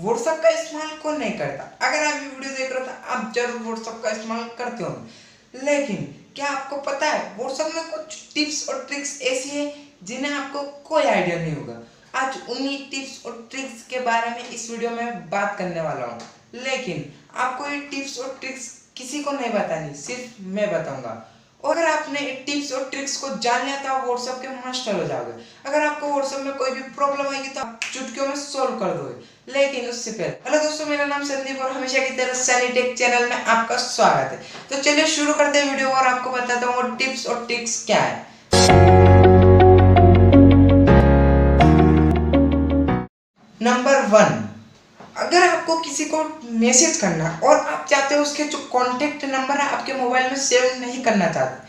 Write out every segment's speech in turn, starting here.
WhatsApp का इस्तेमाल कौन नहीं करता। अगर आप ये वीडियो देख रहे हो तो आप जरूर व्हाट्सएप का इस्तेमाल करते हो, लेकिन क्या आपको पता है व्हाट्सएप में कुछ टिप्स और ट्रिक्स ऐसी है जिन्हें आपको कोई आइडिया नहीं होगा। आज उन्हीं टिप्स और ट्रिक्स के बारे में इस वीडियो में बात करने वाला हूँ, लेकिन आपको ये टिप्स और ट्रिक्स किसी को नहीं बतानी, सिर्फ मैं बताऊंगा। और अगर आपने टिप्स और ट्रिक्स को जान लिया तो आप व्हाट्सएप के मास्टर हो जाओगे। अगर आपको व्हाट्सएप में कोई भी प्रॉब्लम आएगी तो आप चुटकियों में सोल्व कर दोगे। लेकिन उससे पहले हेलो दोस्तों, मेरा नाम संदीप और हमेशा की तरह सनी टेक चैनल में आपका स्वागत है। तो चलिए शुरू करते हैं वीडियो और आपको बताता हूँ वो टिप्स और ट्रिक्स क्या है। नंबर 1, अगर आपको किसी को मैसेज करना और आप चाहते हो उसके जो कॉन्टेक्ट नंबर है आपके मोबाइल में सेव नहीं करना चाहते,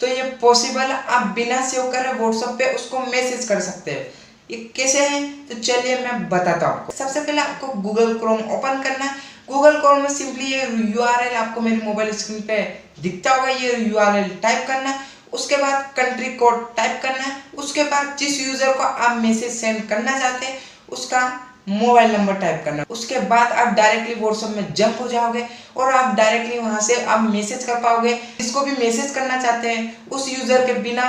तो ये पॉसिबल है। आप बिना सेव करे व्हाट्सएप पे उसको मैसेज कर सकते हैं। ये कैसे है तो चलिए मैं बताता हूँ आपको। सबसे पहले आपको गूगल क्रोम ओपन करना है। गूगल क्रोम में सिंपली ये यूआरएल आपको मेरे मोबाइल स्क्रीन पे दिखता होगा, ये यूआरएल टाइप करना है। उसके बाद कंट्री कोड टाइप करना है। उसके बाद जिस यूजर को आप मैसेज सेंड करना चाहते हैं उसका मोबाइल नंबर टाइप करना। उसके बाद आप डायरेक्टली व्हाट्सएप में जंप हो जाओगे और आप डायरेक्टली वहां से आप मैसेज कर पाओगे। जिसको भी मैसेज करना चाहते हैं उस यूजर के बिना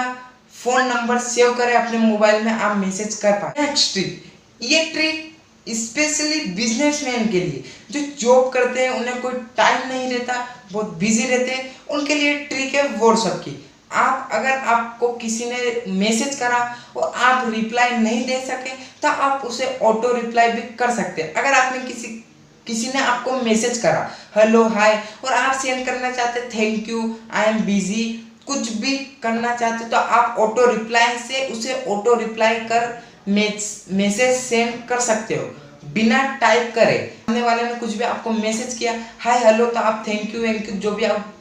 फोन नंबर सेव करे अपने मोबाइल में आप मैसेज कर पाओगे। नेक्स्ट ट्रिक, ये ट्रिक स्पेशली बिजनेसमैन के लिए जो जॉब करते हैं, उन्हें कोई टाइम नहीं रहता, बहुत बिजी रहते हैं, उनके लिए ट्रिक है व्हाट्सएप की। आप अगर आपको किसी ने मैसेज करा और आप रिप्लाई नहीं दे सके तो आप उसे ऑटो रिप्लाई भी कर सकते हैं। अगर आपने किसी ने आपको मैसेज करा हेलो हाय और आप सेंड करना चाहते thank you, I am busy, कुछ भी करना चाहते तो आप ऑटो रिप्लाई से उसे ऑटो रिप्लाई कर मैसेज सेंड कर सकते हो बिना टाइप करे। सामने वाले ने कुछ भी आपको मैसेज किया हाय हेलो तो आप थैंक यू जो भी आप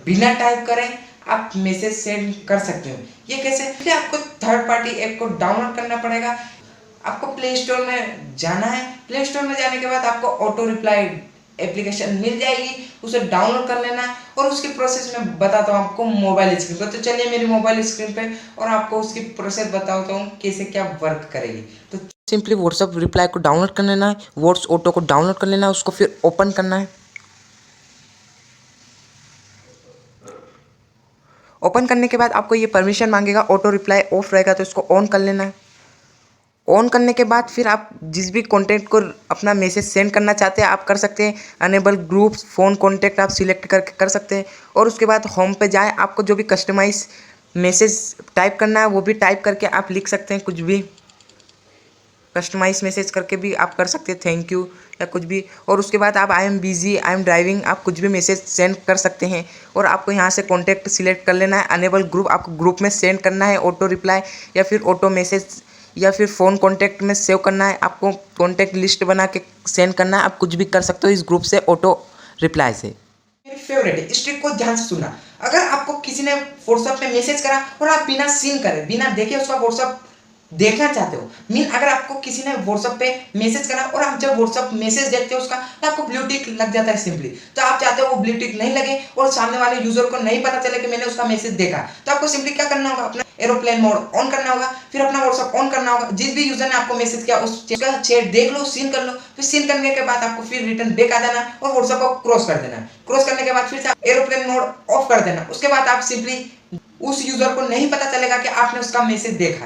बिना टाइप करें आप मैसेज सेंड कर सकते हो। ये कैसे? फिर आपको थर्ड पार्टी ऐप को डाउनलोड करना पड़ेगा। आपको प्ले स्टोर में जाना है। प्ले स्टोर में जाने के बाद आपको ऑटो रिप्लाई एप्लीकेशन मिल जाएगी, उसे डाउनलोड कर लेना है। और उसकी प्रोसेस मैं बताता हूँ आपको मोबाइल स्क्रीन पर। तो चलिए मेरी मोबाइल स्क्रीन पे और आपको उसकी प्रोसेस बताता हूँ कैसे क्या वर्क करेगी। तो सिंपली व्हाट्सएप रिप्लाई को डाउनलोड कर लेना है, व्हाट्स ऑटो को डाउनलोड कर लेना है, उसको फिर ओपन करना है। ओपन करने के बाद आपको ये परमिशन मांगेगा, ऑटो रिप्लाई ऑफ रहेगा तो इसको ऑन कर लेना है। ऑन करने के बाद फिर आप जिस भी कॉन्टैक्ट को अपना मैसेज सेंड करना चाहते हैं आप कर सकते हैं। अनेबल ग्रुप्स फ़ोन कॉन्टैक्ट आप सिलेक्ट करके कर सकते हैं। और उसके बाद होम पे जाएँ, आपको जो भी कस्टमाइज मैसेज टाइप करना है वो भी टाइप करके आप लिख सकते हैं। कुछ भी कस्टमाइज मैसेज करके भी आप कर सकते हैं थैंक यू या कुछ भी। और उसके बाद आप I am busy, I am driving, आप कुछ भी मैसेज सेंड कर सकते हैं। और आपको यहाँ से कॉन्टैक्ट सिलेक्ट कर लेना है। अनेबल ग्रुप आपको ग्रुप में सेंड करना है ऑटो रिप्लाई, या फिर ऑटो मैसेज, या फिर फ़ोन कॉन्टैक्ट में सेव करना है। आपको कॉन्टैक्ट लिस्ट बना के सेंड करना है। आप कुछ भी कर सकते हो इस ग्रुप से ऑटो रिप्लाई से। मेरी फेवरेट है, इस ट्रिक को ध्यान से सुनना। अगर आपको किसी ने व्हाट्सएप पे मैसेज करा और आप बिना सीन करे बिना देखे उसका व्हाट्सएप देखना चाहते हो, मीन अगर आपको किसी ने व्हाट्सएप पे मैसेज करा और आप जब व्हाट्सएप मैसेज देखते हो उसका तो आपको ब्लू टिक लग जाता है सिंपली। तो आप चाहते हो वो ब्लू टिक नहीं लगे और सामने वाले यूजर को नहीं पता चले कि मैंने उसका मैसेज देखा, तो आपको सिंपली क्या करना होगा, अपना एरोप्लेन मोड ऑन करना होगा, फिर अपना व्हाट्सएप ऑन करना होगा। जिस भी यूजर ने आपको मैसेज किया उसका चैट देख लो, सीन कर लो। फिर सीन करने के बाद आपको फिर रिटर्न बैक आ जाना और व्हाट्सएप को क्रॉस कर देना। क्रॉस करने के बाद फिर से एरोप्लेन मोड ऑफ कर देना। उसके बाद आप सिंपली उस यूजर को नहीं पता चलेगा कि आपने उसका मैसेज देखा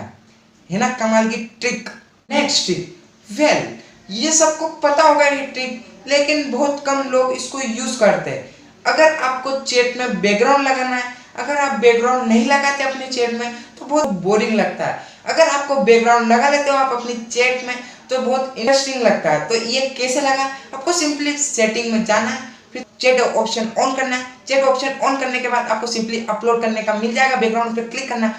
है ना। कमाल की ट्रिक। नेक्स्ट ट्रिक, ये सबको पता होगा ये ट्रिक, लेकिन बहुत कम लोग इसको यूज करते हैं। अगर आपको चैट में बैकग्राउंड लगाना है, अगर आप बैकग्राउंड नहीं लगाते अपने चैट में तो बहुत बोरिंग लगता है। अगर आपको बैकग्राउंड लगा लेते हो आप अपनी चैट में तो बहुत इंटरेस्टिंग लगता है। तो ये कैसे लगा, आपको सिंपली सेटिंग में जाना है, फिर चैट ऑप्शन ऑन करना है। चैट ऑप्शन ऑन करने के बाद आपको सिंपली अपलोड करने का मिल जाएगा बैकग्राउंड पे क्लिक करना।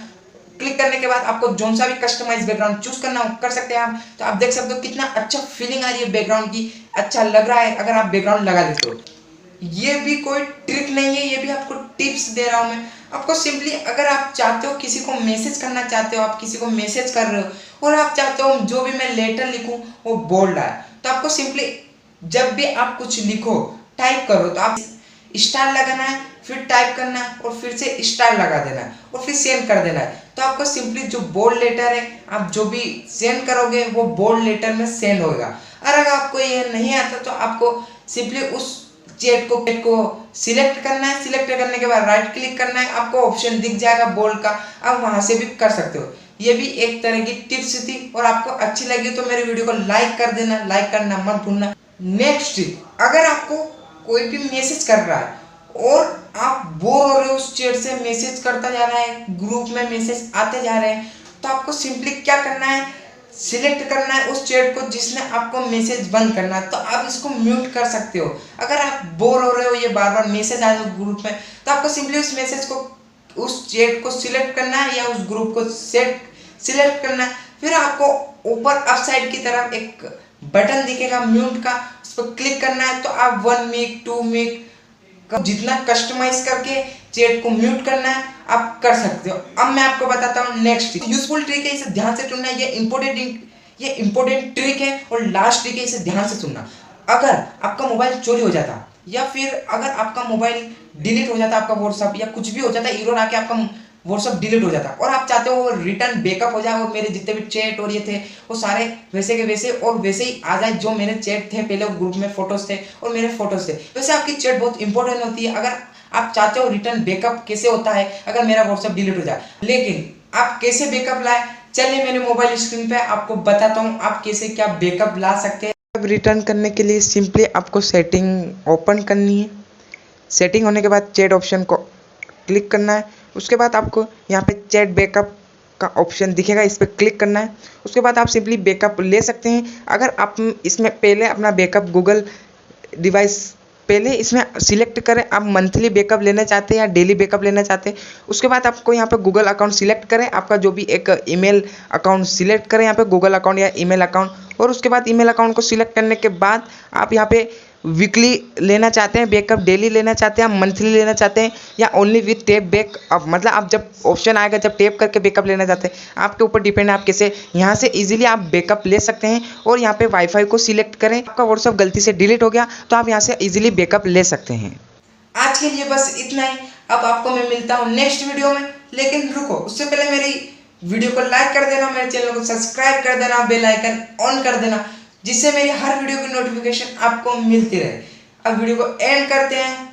क्लिक करने के बाद आपको जोन सा भी कस्टमाइज बैकग्राउंड चूज करना कर सकते हैं आप। तो आप देख सकते हो कितना अच्छा फीलिंग आ रही है बैकग्राउंड की, अच्छा लग रहा है अगर आप बैकग्राउंड लगा लेते हो। ये भी कोई ट्रिक नहीं है, ये भी आपको टिप्स दे रहा हूं मैं आपको। सिंपली अगर आप चाहते हो किसी को मैसेज करना चाहते हो, आप किसी को मैसेज कर रहे हो और आप चाहते हो जो भी मैं लेटर लिखूं वो बोल्ड आए, तो आपको सिंपली जब भी आप कुछ लिखो टाइप करो तो आप स्टार लगाना है, फिर टाइप करना है और फिर से स्टार लगा देना है और फिर सेंड कर देना है। तो आपको सिंपली जो बोल्ड लेटर है आप जो भी सेंड करोगे वो बोल्ड लेटर में सेंड होगा। और अगर आपको ये नहीं आता तो आपको सिंपली उस चैट को सिलेक्ट करना है। सिलेक्ट करने के बाद राइट क्लिक करना है, आपको ऑप्शन दिख जाएगा बोल्ड का, आप वहां से भी कर सकते हो। ये भी एक तरह की टिप्स थी और आपको अच्छी लगी तो मेरे वीडियो को लाइक कर देना, लाइक करना मत भूलना। नेक्स्ट टिप, अगर आपको कोई भी मैसेज कर रहा है और आप बोर हो रहे हो उस चैट से, मैसेज करता जा रहा है, ग्रुप में मैसेज आते जा रहे हैं, तो आपको सिंपली क्या करना है, सिलेक्ट करना है उस चैट को जिसने आपको मैसेज बंद करना है, तो आप इसको म्यूट कर सकते हो। अगर आप बोर हो रहे हो, ये बार बार मैसेज आ जाए ग्रुप में, तो आपको सिंपली उस मैसेज को, उस चैट को सिलेक्ट करना है या उस ग्रुप को सिलेक्ट करना है। फिर आपको ऊपर अप साइड की तरफ एक बटन दिखेगा म्यूट का, उस पर क्लिक करना है। तो आप 1 मिनट 2 मिनट जितना कस्टमाइज करके चैट को म्यूट करना है आप कर सकते हो। अब मैं आपको बताता हूँ नेक्स्ट यूजफुल ट्रिक है, इसे ध्यान से सुनना है, ये इंपॉर्टेंट ट्रिक है और लास्ट ट्रिक है, इसे ध्यान से सुनना। अगर आपका मोबाइल चोरी हो जाता या फिर अगर आपका मोबाइल डिलीट हो जाता, आपका व्हाट्सअप या कुछ भी हो जाता, एरर आके आपका व्हाट्सअप डिलीट हो जाता और आप चाहते हो रिटर्न बैकअप हो जाए और मेरे जितने भी चैट और ये थे वो सारे वैसे के वैसे और वैसे ही आ जाए जो मेरे चैट थे पहले, ग्रुप में फोटोज थे और मेरे फोटोज थे। वैसे आपकी चैट बहुत इंपॉर्टेंट होती है। अगर आप चाहते हो रिटर्न बैकअप कैसे होता है अगर मेरा व्हाट्सअप डिलीट हो जाए, लेकिन आप कैसे बैकअप लाए, चलिए मेरे मोबाइल स्क्रीन पे आपको बताता हूँ आप कैसे क्या बैकअप ला सकते हैं। रिटर्न करने के लिए सिंपली आपको सेटिंग ओपन करनी है। सेटिंग होने के बाद चैट ऑप्शन को क्लिक करना है। उसके बाद आपको यहाँ पे चैट बैकअप का ऑप्शन दिखेगा, इस पर क्लिक करना है। उसके बाद आप सिंपली बैकअप ले सकते हैं। अगर आप इसमें पहले अपना बैकअप गूगल डिवाइस पहले इसमें सिलेक्ट करें, आप मंथली बैकअप लेना चाहते हैं या डेली बैकअप लेना चाहते हैं। उसके बाद आपको यहाँ पे गूगल अकाउंट सिलेक्ट करें, आपका जो भी एक ईमेल अकाउंट सिलेक्ट करें यहाँ पे गूगल अकाउंट या ईमेल अकाउंट। और उसके बाद ईमेल अकाउंट को सिलेक्ट करने के बाद आप यहाँ पे वीकली लेना चाहते हैं बैकअप, डेली लेना चाहते हैं, आप मंथली लेना चाहते हैं या ओनली विथ टैप बैकअप, मतलब आप जब ऑप्शन आएगा जब टैप करके बैकअप लेना चाहते हैं, आपके ऊपर डिपेंड है आप कैसे यहाँ से इजीली आप बैकअप ले सकते हैं। और यहाँ पे वाईफाई को सिलेक्ट करें, आपका व्हाट्सअप गलती से डिलीट हो गया तो आप यहाँ से इजीली बैकअप ले सकते हैं। आज के लिए बस इतना ही। अब आपको मैं मिलता हूँ नेक्स्ट वीडियो में, लेकिन रुको उससे पहले मेरी वीडियो को लाइक कर देना, मेरे चैनल को सब्सक्राइब कर देना, बेल आइकन ऑन कर देना, जिससे मेरी हर वीडियो की नोटिफिकेशन आपको मिलती रहे। अब वीडियो को एंड करते हैं।